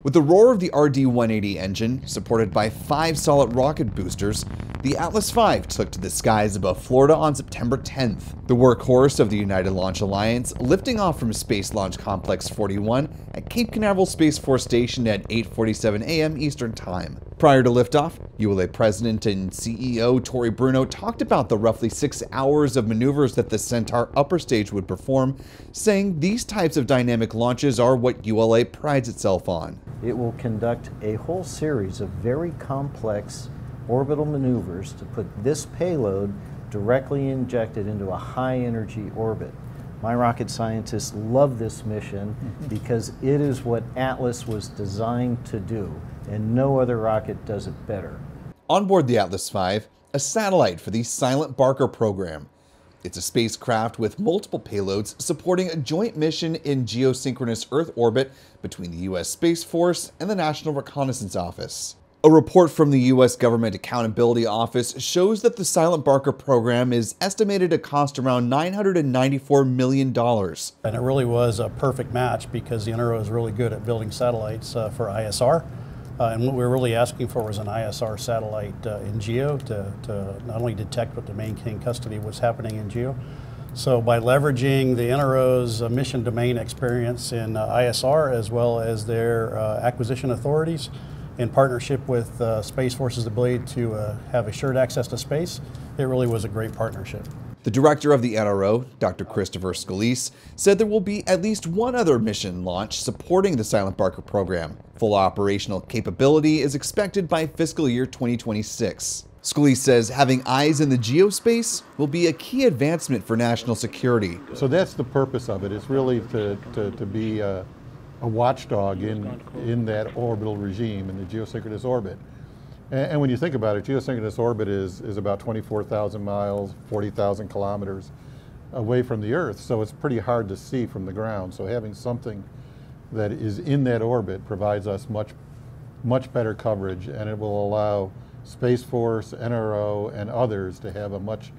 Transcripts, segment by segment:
With the roar of the RD-180 engine, supported by 5 solid rocket boosters, the Atlas V took to the skies above Florida on September 10th. The workhorse of the United Launch Alliance, lifting off from Space Launch Complex 41 at Cape Canaveral Space Force Station at 8:47 a.m. Eastern Time. Prior to liftoff, ULA President and CEO Tory Bruno talked about the roughly 6 hours of maneuvers that the Centaur upper stage would perform, saying these types of dynamic launches are what ULA prides itself on. It will conduct a whole series of very complex orbital maneuvers to put this payload directly injected into a high-energy orbit. My rocket scientists love this mission because it is what Atlas was designed to do, and no other rocket does it better. On board the Atlas V, a satellite for the Silentbarker program. It's a spacecraft with multiple payloads supporting a joint mission in geosynchronous Earth orbit between the U.S. Space Force and the National Reconnaissance Office. A report from the U.S. Government Accountability Office shows that the Silentbarker program is estimated to cost around $994 million. And it really was a perfect match because the NRO is really good at building satellites for ISR. And what we were really asking for was an ISR satellite in GEO to not only detect but to maintain custody of what's happening in GEO. So by leveraging the NRO's mission domain experience in ISR as well as their acquisition authorities in partnership with Space Force's ability to have assured access to space, it really was a great partnership. The director of the NRO, Dr. Christopher Scalise, said there will be at least one other mission launch supporting the Silentbarker program. Full operational capability is expected by fiscal year 2026. Scalise says having eyes in the geospace will be a key advancement for national security. So that's the purpose of it. It's really to be a watchdog in that orbital regime, in the geosynchronous orbit. And when you think about it, geosynchronous orbit is about 24,000 miles, 40,000 kilometers away from the Earth, so it's pretty hard to see from the ground. So having something that is in that orbit provides us much better coverage, and it will allow Space Force, NRO, and others to have a much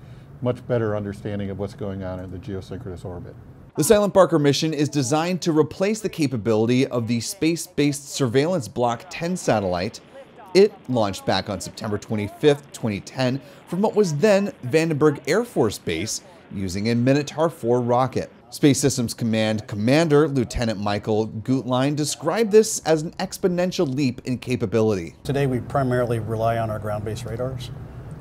better understanding of what's going on in the geosynchronous orbit. The Silentbarker mission is designed to replace the capability of the space-based surveillance Block 10 satellite. It launched back on September 25, 2010 from what was then Vandenberg Air Force Base using a Minotaur 4 rocket. Space Systems Command Commander Lieutenant Michael Gutlein described this as an exponential leap in capability. Today we primarily rely on our ground-based radars.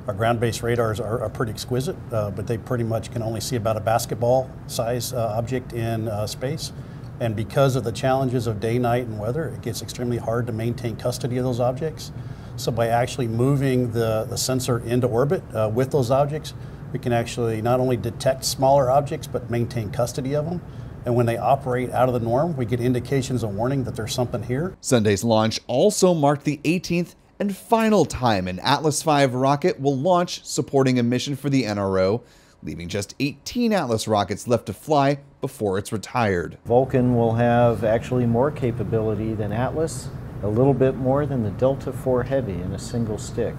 Our ground-based radars are pretty exquisite, but they pretty much can only see about a basketball-sized object in space. And because of the challenges of day, night, and weather, it gets extremely hard to maintain custody of those objects. So by actually moving the sensor into orbit with those objects, we can actually not only detect smaller objects, but maintain custody of them. And when they operate out of the norm, we get indications of warning that there's something here. Sunday's launch also marked the 18th and final time an Atlas V rocket will launch supporting a mission for the NRO, leaving just 18 Atlas rockets left to fly before it's retired. Vulcan will have actually more capability than Atlas, a little bit more than the Delta IV Heavy in a single stick.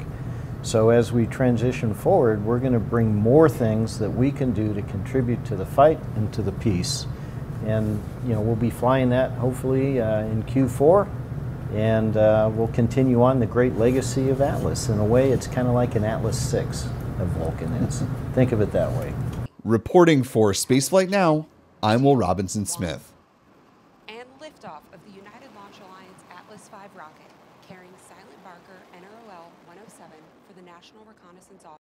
So as we transition forward, we're going to bring more things that we can do to contribute to the fight and to the peace. And we'll be flying that hopefully in Q4, and we'll continue on the great legacy of Atlas. In a way, it's kind of like an Atlas 6 of Vulcan is. Think of it that way. Reporting for Spaceflight Now, I'm Will Robinson Smith. And liftoff of the United Launch Alliance Atlas V rocket carrying Silentbarker NROL 107 for the National Reconnaissance Office.